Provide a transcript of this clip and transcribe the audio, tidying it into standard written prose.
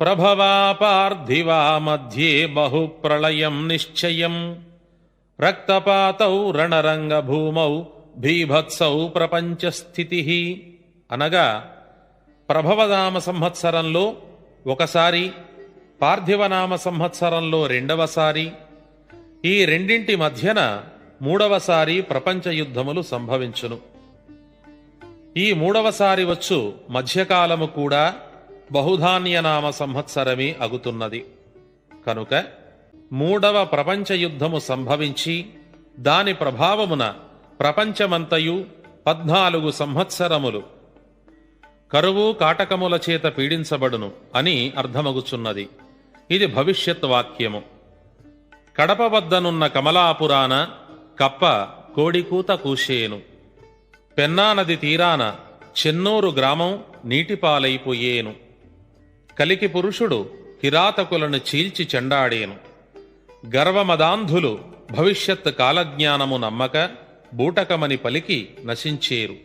ప్రభవా పార్థివా మధ్యే బహుప్రళయం నిశ్చయం రక్తపాతౌ రణరంగభూమౌ భీభత్సౌ ప్రపంచస్థితి. అనగా ప్రభవనామ సంవత్సరంలో ఒకసారి, పార్థివనామ సంవత్సరంలో రెండవసారి, ఈ రెండింటి మధ్యన మూడవసారి ప్రపంచ యుద్ధములు సంభవించును. ఈ మూడవసారి వచ్చు మధ్యకాలము కూడా బహుధాన్యనామ సంవత్సరమే అగుతున్నది. కనుక మూడవ ప్రపంచ యుద్ధము సంభవించి దాని ప్రభావమున ప్రపంచమంతయు 14 సంవత్సరములు కరువు కాటకముల చేత పీడించబడును అని అర్థమగుచున్నది. ఇది భవిష్యత్ వాక్యము. కడప వద్దనున్న కమలాపురాన కప్ప కోడికూత కూసేను. పెన్నా నది తీరాన చెన్నూరు గ్రామం నీటిపాలైపోయేను. కలికి పురుషుడు కిరాతకులను చీల్చి చెండాడేను. గర్వమదాంధులు భవిష్యత్ కాలజ్ఞానము నమ్మక బూటకమని పలికి నశించేరు.